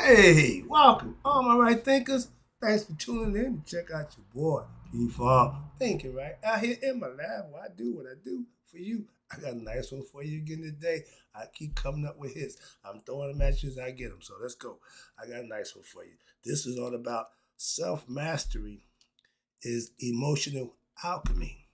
Hey, welcome, all my right thinkers. Thanks for tuning in to check out your boy, P4 Thinking Right. Out here in my lab, where I do what I do for you. I got a nice one for you again today. I keep coming up with hits. I'm throwing them at you as I get them, so let's go. I got a nice one for you. This is all about self-mastery is emotional alchemy.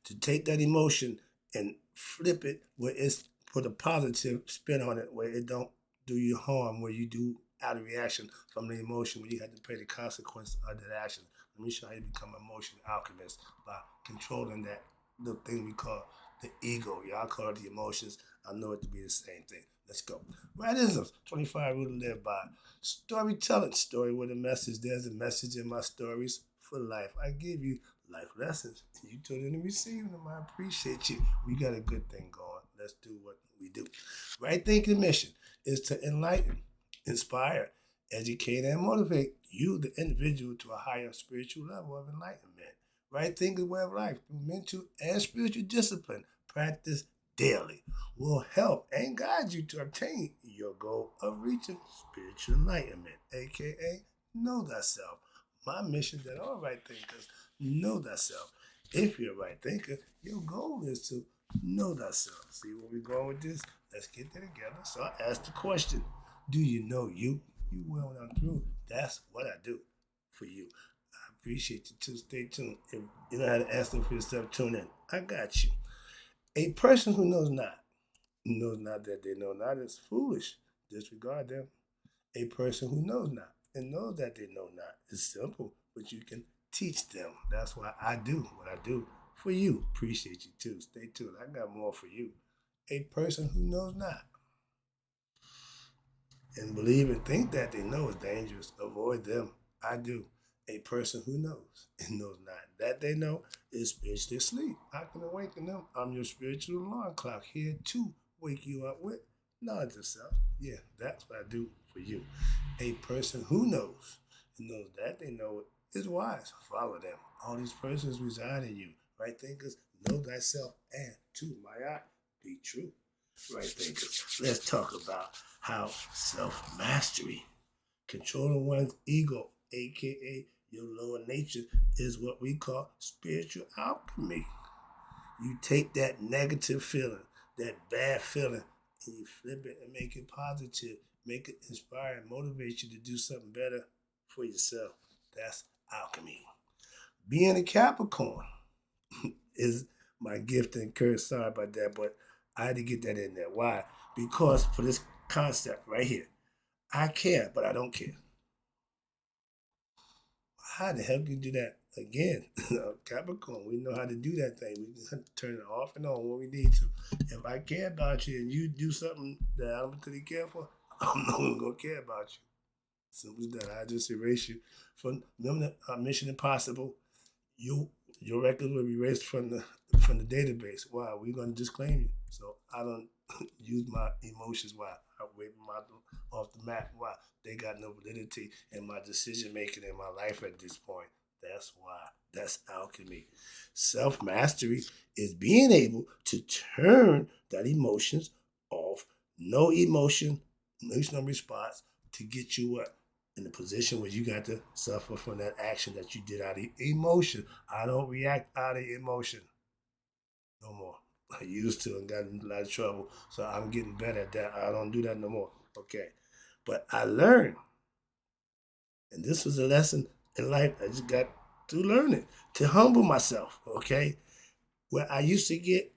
To take that emotion and flip it where it's put a positive spin on it, where it don't do you harm, where you do out of reaction from the emotion, where you have to pay the consequence of that action. Let me show you how you become an emotional alchemist by controlling that little thing we call the ego. Y'all call it the emotions. I know it to be the same thing. Let's go. Radisms, 25 rule to live by. Storytelling, story with a message. There's a message in my stories for life. I give you life lessons. You told them to receive them. I appreciate you. We got a good thing going. Let's do what we do. Right thinking mission is to enlighten, inspire, educate, and motivate you, the individual, to a higher spiritual level of enlightenment. Right thinking way of life through mental and spiritual discipline, practice daily, will help and guide you to obtain your goal of reaching spiritual enlightenment, aka know thyself. My mission that all right thinkers know thyself. If you're a right thinker, your goal is to know thyself. See where we're going with this? Let's get there together. So I asked the question, do you know you? You will when I'm through. That's what I do for you. I appreciate you too. Stay tuned. If you know how to answer for yourself, tune in. I got you. A person who knows not that they know not is foolish. Disregard them. A person who knows not and knows that they know not is simple, but you can teach them. That's why I do what I do for you. Appreciate you too. Stay tuned. I got more for you. A person who knows not and believe and think that they know is dangerous. Avoid them. I do. A person who knows and knows not that they know is spiritually asleep. I can awaken them. I'm your spiritual alarm clock here to wake you up with knowledge of self. Yeah, that's what I do for you. A person who knows and knows that they know it is wise. Follow them. All these persons reside in you. Right thinkers, know thyself and to my eye, be true. Right thinkers. Let's talk about how self mastery, controlling one's ego, aka your lower nature, is what we call spiritual alchemy. You take that negative feeling, that bad feeling, and you flip it and make it positive, make it inspire and motivate you to do something better for yourself. That's alchemy. Being a Capricorn is my gift and curse. Sorry about that, but I had to get that in there. Why? Because for this concept right here, I care, but I don't care. How the hell can you do that again? Capricorn, we know how to do that thing. We can turn it off and on when we need to. If I care about you and you do something that I don't particularly care for, I'm not gonna care about you. Simple as that. I just erase you from remember Mission Impossible. You your records will be erased from the database. Why? We're gonna disclaim you. So I don't use my emotions. Why? I wave them out off the map. Why? They got no validity in my decision making in my life at this point. That's why. That's alchemy. Self mastery is being able to turn that emotions off. No emotion, emotional response to get you what? In the position where you got to suffer from that action that you did out of emotion. I don't react out of emotion no more. I used to and got in a lot of trouble. So I'm getting better at that. I don't do that no more. Okay. But I learned, and this was a lesson in life I just got to learn it, to humble myself, okay? Where I used to get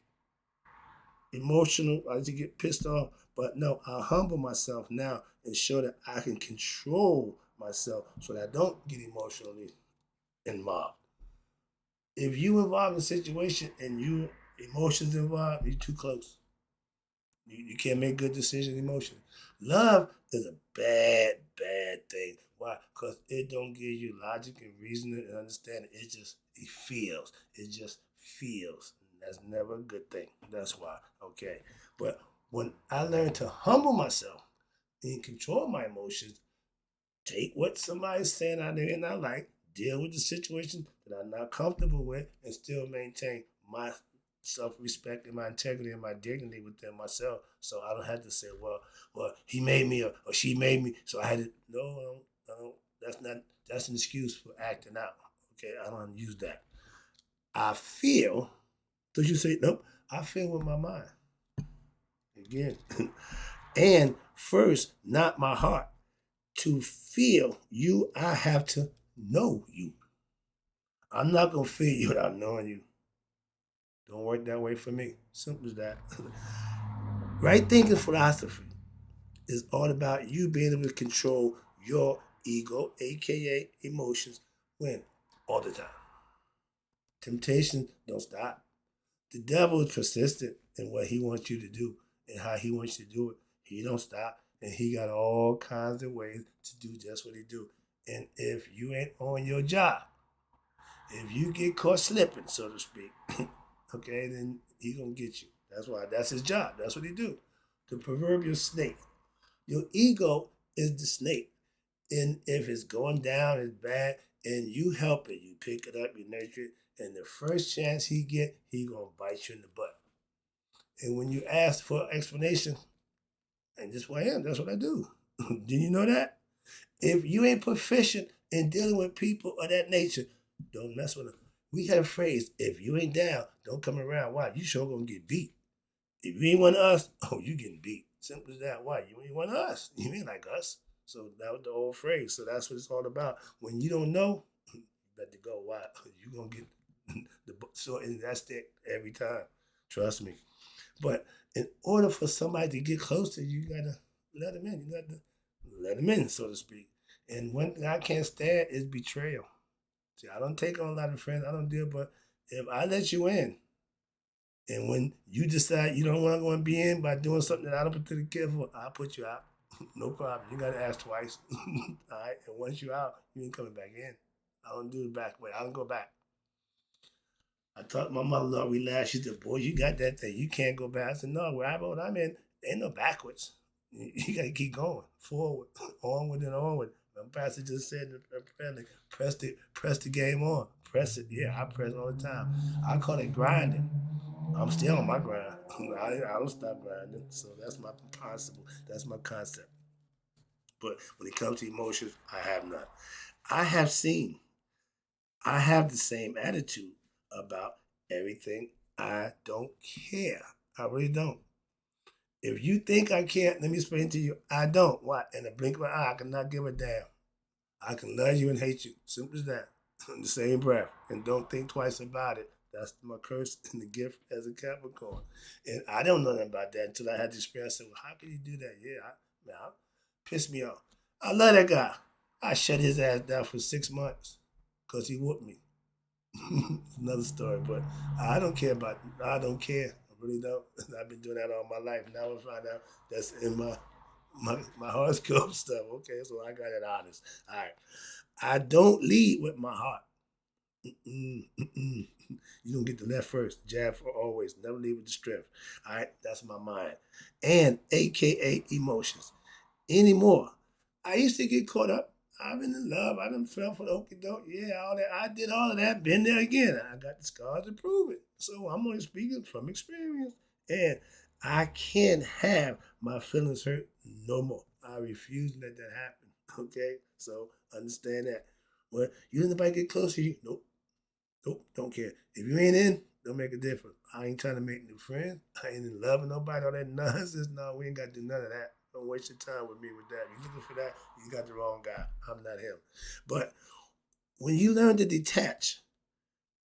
emotional, I used to get pissed off, but no, I humble myself now and show that I can control myself so that I don't get emotionally involved. If you involve in a situation and you emotions involved, you're too close. You can't make good decisions emotionally. Love is a bad thing. Why? Because it don't give you logic and reasoning and understanding. It feels. It just feels. That's never a good thing. That's why. Okay. But when I learned to humble myself and control my emotions, take what somebody's saying out there and I like, deal with the situation that I'm not comfortable with, and still maintain my self-respect and my integrity and my dignity within myself. So I don't have to say, well, he made me or she made me, so I had to. No, that's not. That's an excuse for acting out. Okay, I don't use that. I feel. Did you say nope? I feel with my mind again, and first, not my heart. To feel you, I have to know you. I'm not gonna feel you without knowing you. Don't work that way for me. Simple as that. Right thinking philosophy is all about you being able to control your ego, aka emotions, when? All the time. Temptation don't stop. The devil is persistent in what he wants you to do and how he wants you to do it. He don't stop, and he got all kinds of ways to do just what he do. And if you ain't on your job, if you get caught slipping, so to speak, okay, then he gonna get you. That's why that's his job. That's what he do. The proverbial snake. Your ego is the snake. And if it's going down, it's bad, and you help it, you pick it up, you nurture it, and the first chance he get, he gonna bite you in the butt. And when you ask for explanation, and this is what I am, that's what I do. Do you know that? If you ain't proficient in dealing with people of that nature, don't mess with them. We have a phrase, if you ain't down, don't come around. Why? You sure gonna get beat. If you ain't one of us, oh, you getting beat. Simple as that. Why? You ain't one of us. You ain't like us. So that was the old phrase. So that's what it's all about. When you don't know, you better go. Why? You gonna get the so, and that's it every time. Trust me. But in order for somebody to get close to you, you gotta let them in. You gotta let them in, so to speak. And one thing I can't stand is betrayal. See, I don't take on a lot of friends. I don't deal, but if I let you in, and when you decide you don't want to go and be in by doing something that I don't particularly care for, I'll put you out. No problem. You got to ask twice. All right. And once you're out, you ain't coming back in. I don't do the back way. I don't go back. I taught my mother-in-law, we laughed. She said, boy, you got that thing. You can't go back. I said, no, where I'm in, ain't no backwards. You got to keep going forward, onward and onward. My pastor just said, press the game on. Press it. Yeah, I press all the time. I call it grinding. I'm still on my grind. I don't stop grinding. So that's my principle. That's my concept. But when it comes to emotions, I have none. I have seen, I have the same attitude about everything. I don't care. I really don't. If you think I can't, let me explain to you. I don't. Why? In a blink of an eye, I cannot give a damn. I can love you and hate you. Simple as that. In the same breath. And don't think twice about it. That's my curse and the gift as a Capricorn. And I don't know nothing about that until I had the experience. I said, well, how could you do that? Yeah, man, pissed me off. I love that guy. I shut his ass down for 6 months because he whooped me. Another story, but I don't care about it. I don't care. I really don't. I've been doing that all my life. Now I find out that's in my horoscope stuff. Okay, so I got it honest. All right. I don't lead with my heart. Mm-mm, mm-mm. You don't get the left first. Jab for always. Never leave with the strength. All right, that's my mind. And AKA emotions. Anymore. I used to get caught up. I've been in love. I done fell for the okie doke. Yeah, all that. I did all of that. Been there again. I got the scars to prove it. So I'm only speaking from experience. And I can't have my feelings hurt no more. I refuse to let that happen. Okay? So understand that. Well, you let nobody get close to you. Nope. Nope. Don't care. If you ain't in, don't make a difference. I ain't trying to make new friends. I ain't in love with nobody. All that nonsense. No, we ain't got to do none of that. Don't waste your time with me with that. If you're looking for that, you got the wrong guy. I'm not him. But when you learn to detach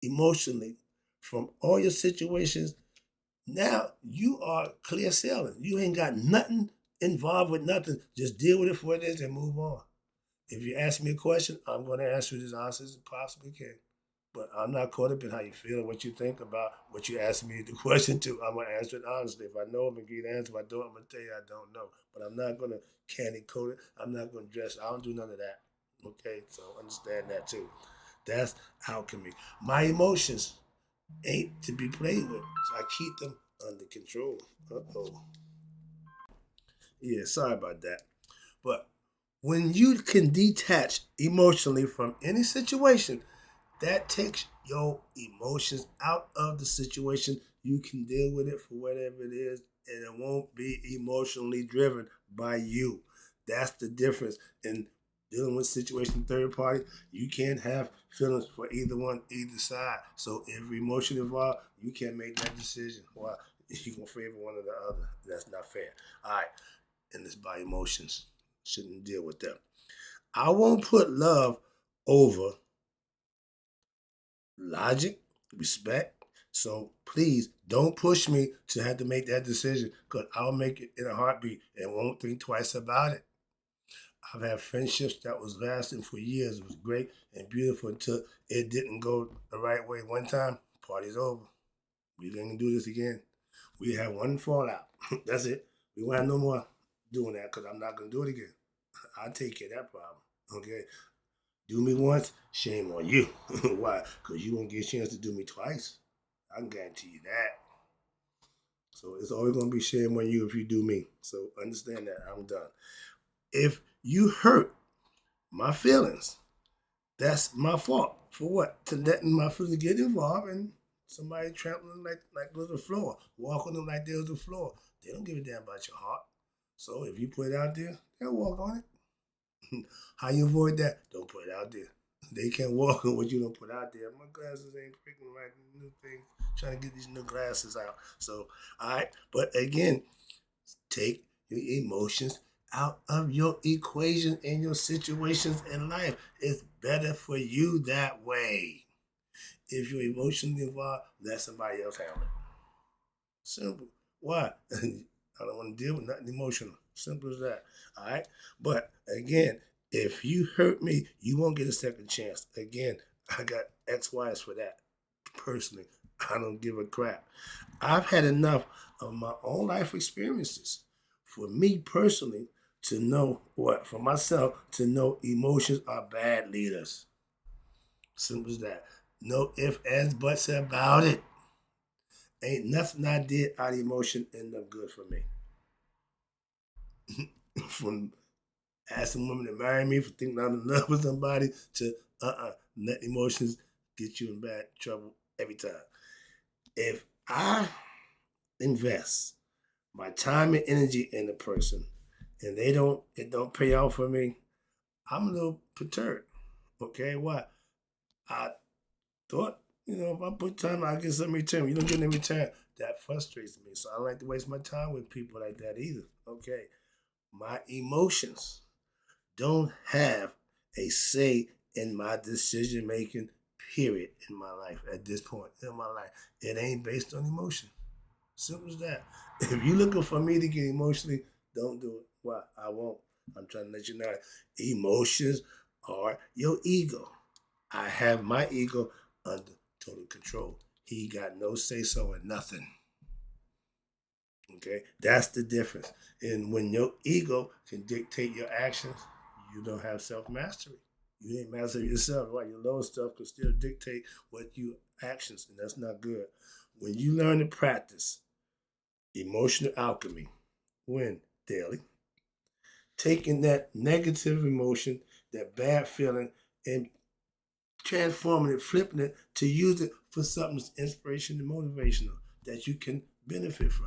emotionally from all your situations, now you are clear sailing. You ain't got nothing involved with nothing. Just deal with it for what it is and move on. If you ask me a question, I'm going to answer it as honest as I possibly can. But I'm not caught up in how you feel and what you think about what you asked me the question to. I'm going to answer it honestly. If I know, I'm going to give you the answer. If I don't, I'm going to tell you I don't know. But I'm not going to candy coat it. I'm not going to dress. I don't do none of that. Okay? So understand that too. That's alchemy. My emotions ain't to be played with. So I keep them under control. Uh-oh. Yeah, sorry about that. But when you can detach emotionally from any situation, That takes your emotions out of the situation. You can deal with it for whatever it is, and it won't be emotionally driven by you. That's the difference in dealing with situation third party. You can't have feelings for either one, either side. So if emotion involved, you can't make that decision. Why? You gonna favor one or the other. That's not fair. All right, and it's by emotions. Shouldn't deal with them. I won't put love over logic, respect. So please don't push me to have to make that decision because I'll make it in a heartbeat and won't think twice about it. I've had friendships that was lasting for years. It was great and beautiful until it didn't go the right way one time. Party's over. We didn't do this again. We had one fallout. That's it. We won't have no more doing that because I'm not gonna do it again. I'll take care of that problem. Okay. Do me once, shame on you. Why? Because you won't get a chance to do me twice. I can guarantee you that. So it's always going to be shame on you if you do me. So understand that. I'm done. If you hurt my feelings, that's my fault. For what? To letting my feelings get involved and somebody trampling like there's a floor, walk on them like there's a floor. They don't give a damn about your heart. So if you put it out there, they'll walk on it. How you avoid that? Don't put it out there. They can't walk on what you don't put out there. My glasses ain't freaking right. New things. Trying to get these new glasses out. So, all right. But again, take your emotions out of your equation and your situations in life. It's better for you that way. If you're emotionally involved, let somebody else handle it. Simple. Why? I don't want to deal with nothing emotional. Simple as that. All right. But again, if you hurt me, you won't get a second chance. Again, I got X, Y's for that. Personally, I don't give a crap. I've had enough of my own life experiences for me personally to know what, for myself, to know emotions are bad leaders. Simple as that. No ifs, ands, buts about it. Ain't nothing I did out of emotion end up good for me. From asking women to marry me for thinking I'm in love with somebody to let emotions get you in bad trouble every time. If I invest my time and energy in a person and it don't pay off for me, I'm a little perturbed. Okay, why? I thought, if I put time, I get some return. You don't get any return. That frustrates me. So I don't like to waste my time with people like that either. Okay. My emotions don't have a say in my decision making, period, in my life at this point in my life. It ain't based on emotion. Simple as that. If you're looking for me to get emotionally, don't do it. Why? I won't. I'm trying to let you know. Emotions are your ego. I have my ego under total control. He got no say so in nothing. Okay, that's the difference. And when your ego can dictate your actions, you don't have self mastery. You ain't master yourself, right? Your lower stuff can still dictate what you actions, and that's not good. When you learn to practice emotional alchemy, when daily, taking that negative emotion, that bad feeling, and transforming it, flipping it to use it for something that's inspirational and motivational that you can benefit from.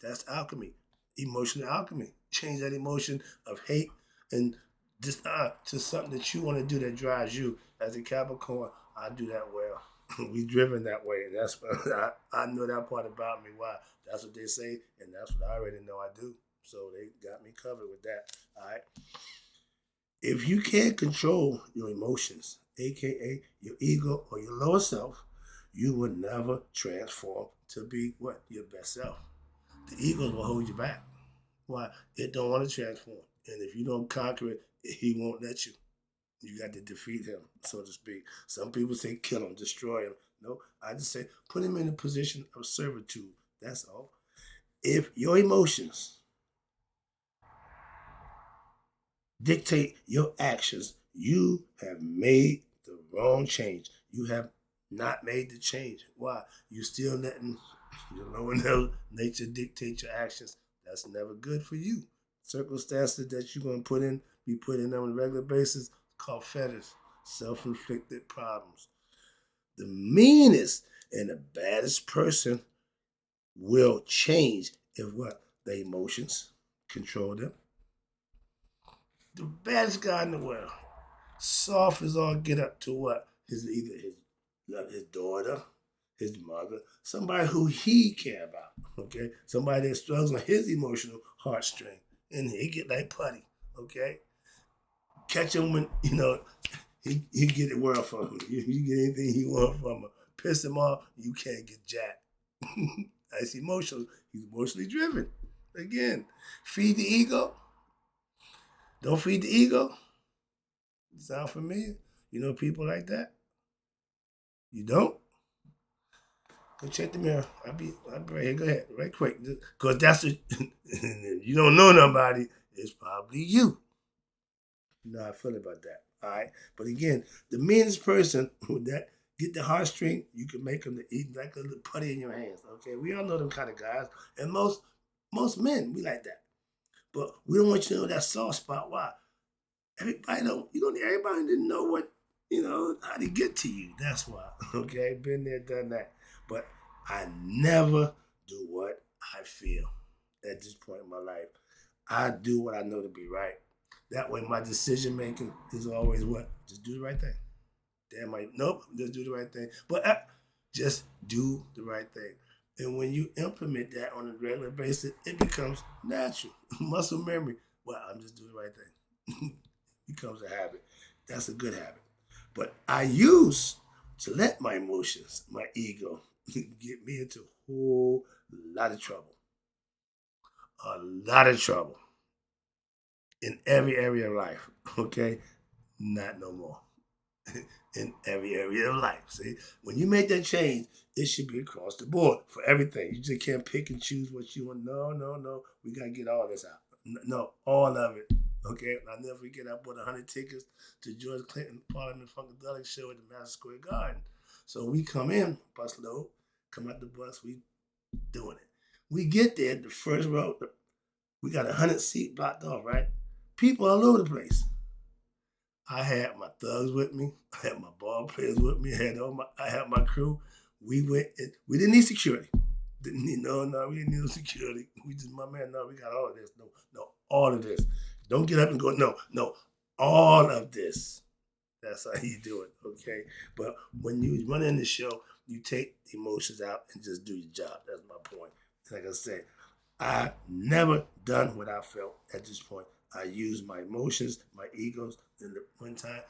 That's alchemy, emotional alchemy. Change that emotion of hate and just to something that you want to do that drives you. As a Capricorn, I do that well. We driven that way. That's I know that part about me. Why? That's what they say, and that's what I already know I do. So they got me covered with that. All right. If you can't control your emotions, aka your ego or your lower self, you will never transform to be what? Your best self. The ego will hold you back. Why? It don't want to transform. And if you don't conquer it, he won't let you. You got to defeat him, so to speak. Some people say kill him, destroy him. No, I just say put him in a position of servitude. That's all. If your emotions dictate your actions, you have made the wrong change. You have not made the change. Why? You still letting your lower nature dictate your actions. That's never good for you. Circumstances that you're gonna be put in on a regular basis called fetters, self-inflicted problems. The meanest and the baddest person will change if what? Their emotions control them. The baddest guy in the world, soft as all get up to what? His daughter, his mother, somebody who he care about. Okay, somebody that struggles on his emotional heartstring, and he get like putty. Okay, catch him when he get the world from him. You get anything he want from him. Piss him off, you can't get jack. That's emotional. He's emotionally driven. Again, feed the ego. Don't feed the ego. Sound familiar? You know people like that? You don't? Go check the mirror. I'll be right here. Go ahead, right quick. Because that's it. You don't know nobody. It's probably you. You know how I feel about that. All right. But again, the meanest person with that get the heartstring, you can make them to eat like a little putty in your hands. Okay. We all know them kind of guys. And most men, we like that. But we don't want you to know that soft spot. Why? Everybody didn't know how to get to you. That's why. Okay. Been there, done that. But I never do what I feel at this point in my life. I do what I know to be right. That way, my decision making is always what? Just do the right thing. Damn, nope, just do the right thing. But just do the right thing. And when you implement that on a regular basis, it becomes natural. Muscle memory. Well, I'm just doing the right thing. Becomes a habit. That's a good habit. But I used to let my emotions, my ego, get me into a whole lot of trouble. A lot of trouble in every area of life. Okay? Not no more. In every area of life. See, when you make that change, it should be across the board for everything. You just can't pick and choose what you want. No, no, no. We gotta get all this out. No, all of it. Okay, I'll never forget. I bought 100 tickets to George Clinton Parliament Funkadelic show at the Madison Square Garden. So we come in, bus load, come out the bus, we doing it. We get there, the first row, we got 100 seat blocked off, right? People all over the place. I had my thugs with me. I had my ball players with me. I had my crew. We went. We didn't need security. We didn't need no security. We just, my man. No, we got all of this. No, all of this. Don't get up and go. No, all of this. That's how you do it. Okay. But when you run in the show, you take the emotions out and just do your job. That's my point. Like I said, I never done what I felt at this point. I used my emotions, my egos, and the one time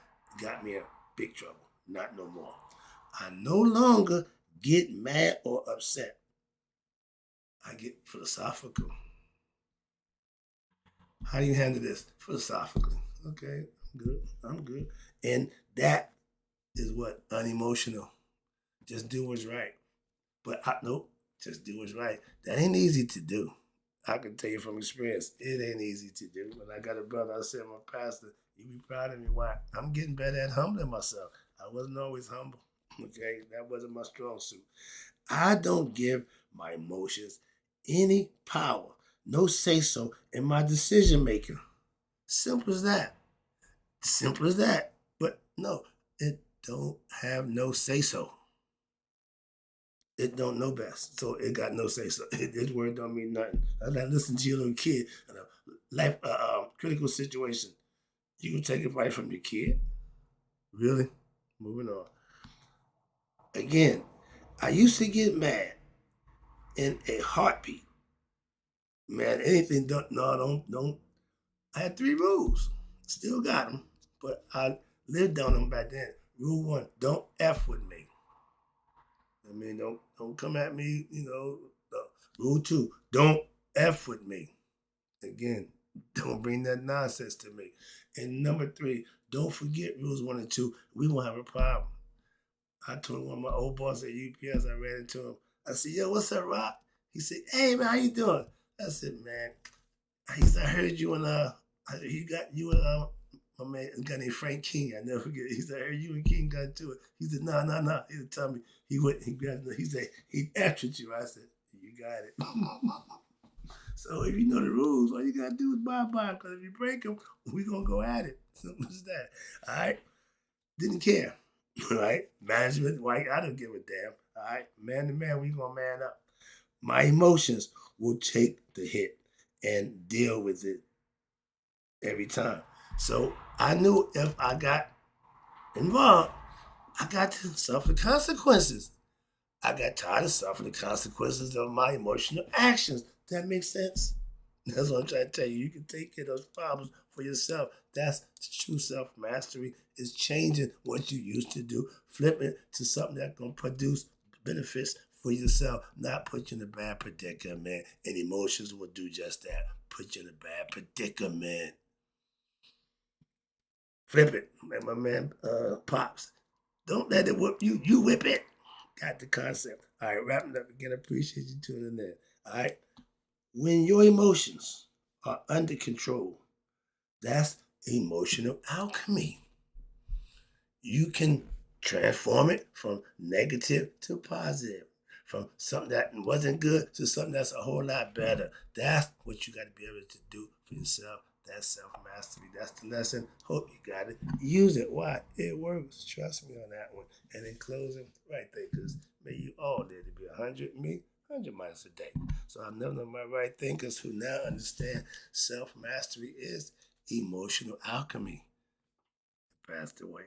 got me in big trouble. Not no more. I no longer get mad or upset. I get philosophical. How do you handle this? Philosophically. Okay, I'm good. And that is what? Unemotional. Just do what's right. But nope, just do what's right. That ain't easy to do. I can tell you from experience, it ain't easy to do. When I got a brother, I said, my pastor, you be proud of me. Why? I'm getting better at humbling myself. I wasn't always humble. Okay, that wasn't my strong suit. I don't give my emotions any power, no say so in my decision making. Simple as that. Simple as that. But no, it don't have no say so. It don't know best, so it got no say so. This word don't mean nothing. I like listen to your little kid in a life critical situation. You can take advice from your kid. Really? Moving on. Again, I used to get mad in a heartbeat. Man, anything don't. I had 3 rules. Still got them, but I lived on them back then. Rule 1: don't f with me. I mean, don't come at me. Rule 2: don't f with me. Again, don't bring that nonsense to me. And number 3: don't forget rules 1 and 2. We won't have a problem. I told one of my old boss at UPS, I ran into him. I said, yo, what's up, Rock? He said, hey, man, how you doing? I said, man, I heard you and, he got you and, my man, a guy named Frank King. I never forget. He said, I heard you and King got to it. He said, no. He would tell me, he grabbed it. He said, he after you. I said, you got it. So if you know the rules, all you got to do is bye. Because if you break them, we're going to go at it. Simple as that. All right? Didn't care. right? Management, white, I don't give a damn. All right, man to man, we gonna man up. My emotions will take the hit and deal with it every time. So I knew if I got involved, I got to suffer the consequences. I got tired of suffering the consequences of my emotional actions. That makes sense? That's what I'm trying to tell you. You can take care of those problems for yourself. That's true self mastery. Is changing what you used to do, flipping it to something that's gonna produce benefits for yourself, not put you in a bad predicament. And emotions will do just that. Put you in a bad predicament. Flip it, like my man Pops. Don't let it whip you. You whip it. Got the concept. All right, wrapping up again. Appreciate you tuning in. All right. When your emotions are under control, that's emotional alchemy. You can transform it from negative to positive, from something that wasn't good to something that's a whole lot better. That's what you got to be able to do for yourself. That's self mastery. That's the lesson. Hope you got it. Use it. Why? It works. Trust me on that one. And in closing, right thinkers, may you all live to be 100, me, 100 miles a day. So I'm none of my right thinkers who now understand self mastery is emotional alchemy. Passed away.